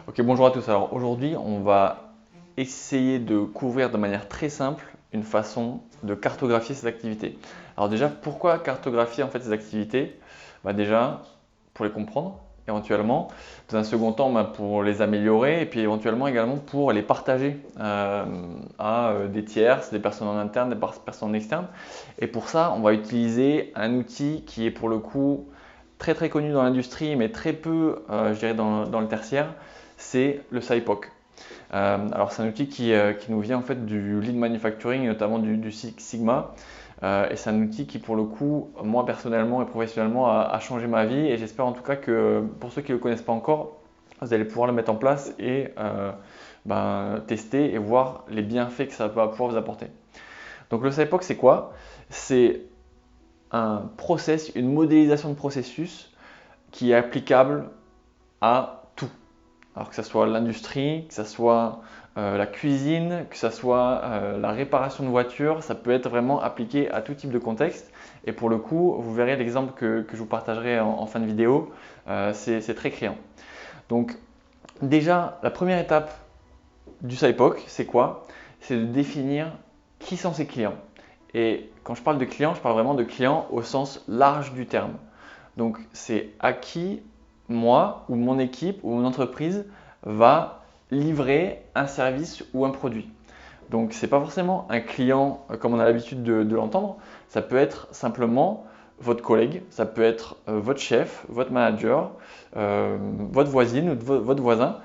Ok, bonjour à tous. Alors aujourd'hui, on va essayer de couvrir de manière très simple une façon de cartographier ces activités. Alors déjà, pourquoi cartographier en fait ces activités? Déjà, pour les comprendre éventuellement. Dans un second temps, pour les améliorer et puis éventuellement également pour les partager à des tierces, des personnes en interne, des personnes en externe. Et pour ça, on va utiliser un outil qui est pour le coup très très connu dans l'industrie, mais très peu, je dirais, dans le tertiaire, c'est le SciPoc. Alors c'est un outil qui nous vient en fait du Lean Manufacturing, notamment du Six Sigma. Et c'est un outil qui pour le coup, moi personnellement et professionnellement, a changé ma vie. Et j'espère en tout cas que pour ceux qui ne le connaissent pas encore, vous allez pouvoir le mettre en place et tester et voir les bienfaits que ça va pouvoir vous apporter. Donc le SciPoc c'est quoi? C'est un process, une modélisation de processus qui est applicable à tout. Alors que ce soit l'industrie, que ce soit la cuisine, que ce soit la réparation de voitures, ça peut être vraiment appliqué à tout type de contexte. Et pour le coup, vous verrez l'exemple que je vous partagerai en fin de vidéo, c'est très criant. Donc déjà, la première étape du SciPoc, c'est quoi? C'est de définir qui sont ses clients. Et quand je parle de clients, je parle vraiment de clients au sens large du terme. Donc c'est à qui moi ou mon équipe ou mon entreprise va livrer un service ou un produit. Donc ce n'est pas forcément un client comme on a l'habitude de l'entendre, ça peut être simplement votre collègue, ça peut être votre chef, votre manager, votre voisine ou votre voisin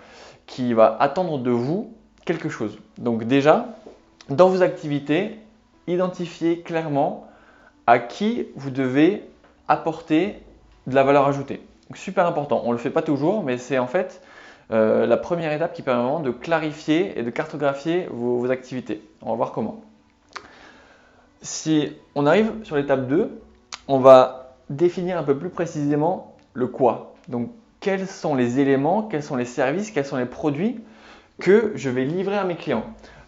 qui va attendre de vous quelque chose. Donc déjà, dans vos activités, identifiez clairement à qui vous devez apporter de la valeur ajoutée. Donc, super important. On ne le fait pas toujours, mais c'est en fait la première étape qui permet vraiment de clarifier et de cartographier vos activités. On va voir comment. Si on arrive sur l'étape 2, on va définir un peu plus précisément le quoi. Donc, quels sont les éléments, quels sont les services, quels sont les produits que je vais livrer à mes clients.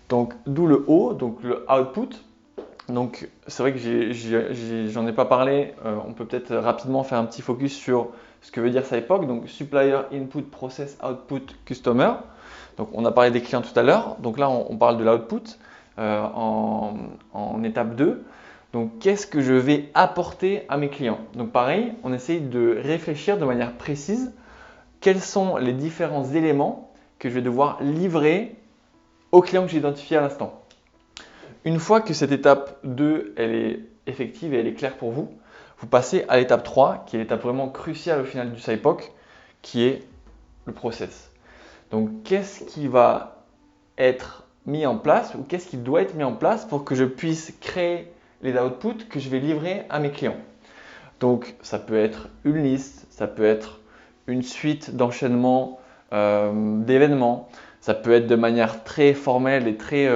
Donc, d'où le O, donc le output. Donc, c'est vrai que j'en ai pas parlé. On peut peut-être rapidement faire un petit focus sur ce que veut dire SciPoc. Donc, Supplier Input Process Output Customer. Donc, on a parlé des clients tout à l'heure. Donc là, on parle de l'output en étape 2. Donc, qu'est-ce que je vais apporter à mes clients? Donc, pareil, on essaye de réfléchir de manière précise quels sont les différents éléments que je vais devoir livrer aux clients que j'ai identifiés à l'instant. Une fois que cette étape 2 elle est effective et elle est claire pour vous, vous passez à l'étape 3 qui est l'étape vraiment cruciale au final du SciPoc qui est le process. Donc qu'est-ce qui va être mis en place ou qu'est-ce qui doit être mis en place pour que je puisse créer les outputs que je vais livrer à mes clients. Donc ça peut être une liste, ça peut être une suite d'enchaînements d'événements, ça peut être de manière très formelle et très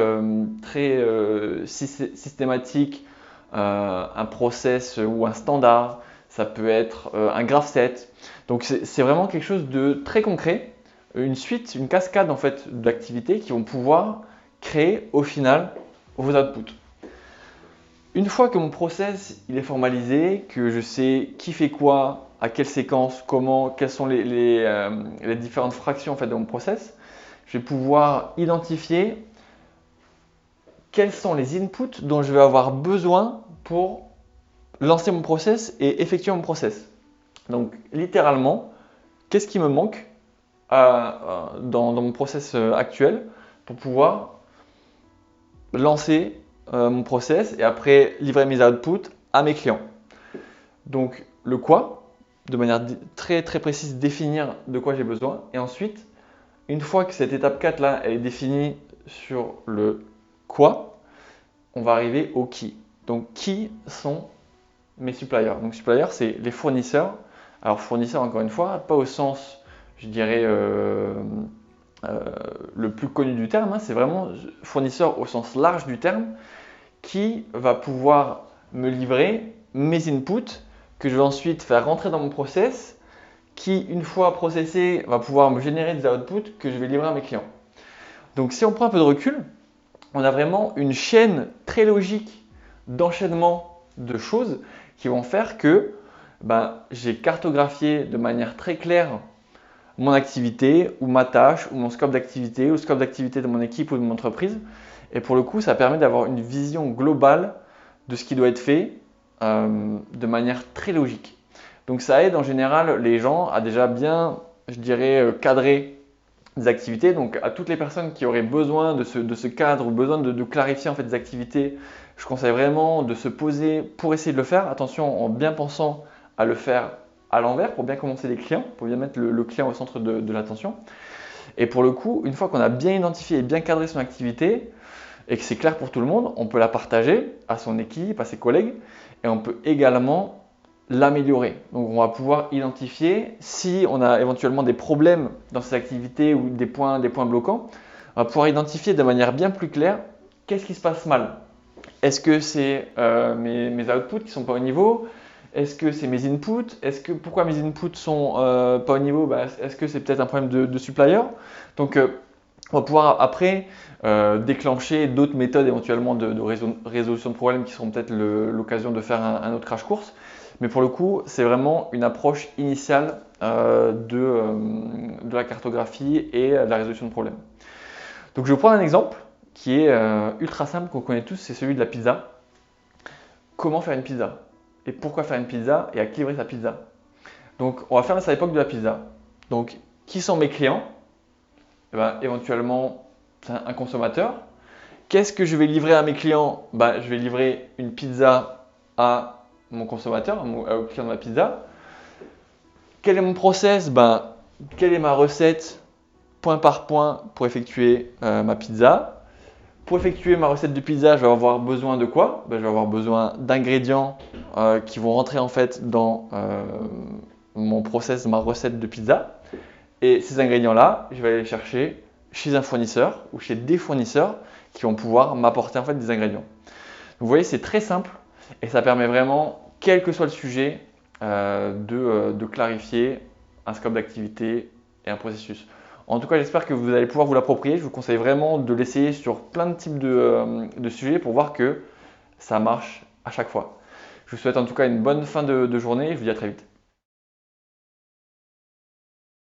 systématique, un process ou un standard, ça peut être un graph set. Donc c'est vraiment quelque chose de très concret, une suite, une cascade en fait d'activités qui vont pouvoir créer au final vos outputs. Une fois que mon process il est formalisé, que je sais qui fait quoi, à quelle séquence, comment, quelles sont les différentes fractions en fait, de mon process, je vais pouvoir identifier quels sont les inputs dont je vais avoir besoin pour lancer mon process et effectuer mon process. Donc littéralement, qu'est-ce qui me manque dans mon process actuel pour pouvoir lancer mon process et après livrer mes outputs à mes clients. Donc le quoi, de manière très très précise, définir de quoi j'ai besoin. Et ensuite, une fois que cette étape 4 là, elle est définie sur le quoi, on va arriver au qui. Donc qui sont mes suppliers? Donc suppliers, c'est les fournisseurs. Alors fournisseurs, encore une fois, pas au sens, je dirais, le plus connu du terme, c'est vraiment fournisseur au sens large du terme qui va pouvoir me livrer mes inputs que je vais ensuite faire rentrer dans mon process qui, une fois processé, va pouvoir me générer des outputs que je vais livrer à mes clients. Donc si on prend un peu de recul, on a vraiment une chaîne très logique d'enchaînement de choses qui vont faire que j'ai cartographié de manière très claire mon activité ou ma tâche ou mon scope d'activité ou le scope d'activité de mon équipe ou de mon entreprise. Et pour le coup, ça permet d'avoir une vision globale de ce qui doit être fait de manière très logique. Donc ça aide en général les gens à déjà bien, je dirais, cadrer des activités. Donc à toutes les personnes qui auraient besoin de ce cadre ou besoin de clarifier en fait des activités, je conseille vraiment de se poser pour essayer de le faire. Attention, en bien pensant à le faire à l'envers pour bien commencer les clients, pour bien mettre le client au centre de l'attention. Et pour le coup, une fois qu'on a bien identifié et bien cadré son activité et que c'est clair pour tout le monde, on peut la partager à son équipe, à ses collègues et on peut également l'améliorer. Donc on va pouvoir identifier si on a éventuellement des problèmes dans ces activités ou des points bloquants. On va pouvoir identifier de manière bien plus claire qu'est-ce qui se passe mal. Est-ce que c'est mes outputs qui ne sont pas au niveau? Est-ce que c'est mes inputs? Pourquoi mes inputs sont pas au niveau? Est-ce que c'est peut-être un problème de supplier? Donc on va pouvoir après déclencher d'autres méthodes éventuellement de résolution de problèmes qui seront peut-être l'occasion de faire un autre crash course. Mais pour le coup, c'est vraiment une approche initiale de la cartographie et de la résolution de problèmes. Donc je vais prendre un exemple qui est ultra simple, qu'on connaît tous, c'est celui de la pizza. Comment faire une pizza? Et pourquoi faire une pizza? Et à qui livrer sa pizza? Donc on va faire ça à l'époque de la pizza. Donc qui sont mes clients? Éventuellement, c'est un consommateur. Qu'est-ce que je vais livrer à mes clients? Je vais livrer une pizza à mon consommateur, au client de ma pizza. Quel est mon process? Quelle est ma recette point par point pour effectuer ma pizza? Pour effectuer ma recette de pizza, je vais avoir besoin de quoi? Je vais avoir besoin d'ingrédients qui vont rentrer en fait dans mon process, ma recette de pizza. Et ces ingrédients-là, je vais aller les chercher chez un fournisseur ou chez des fournisseurs qui vont pouvoir m'apporter en fait des ingrédients. Donc, vous voyez, c'est très simple et ça permet vraiment, quel que soit le sujet, de clarifier un scope d'activité et un processus. En tout cas, j'espère que vous allez pouvoir vous l'approprier. Je vous conseille vraiment de l'essayer sur plein de types de sujets pour voir que ça marche à chaque fois. Je vous souhaite en tout cas une bonne fin de journée et je vous dis à très vite.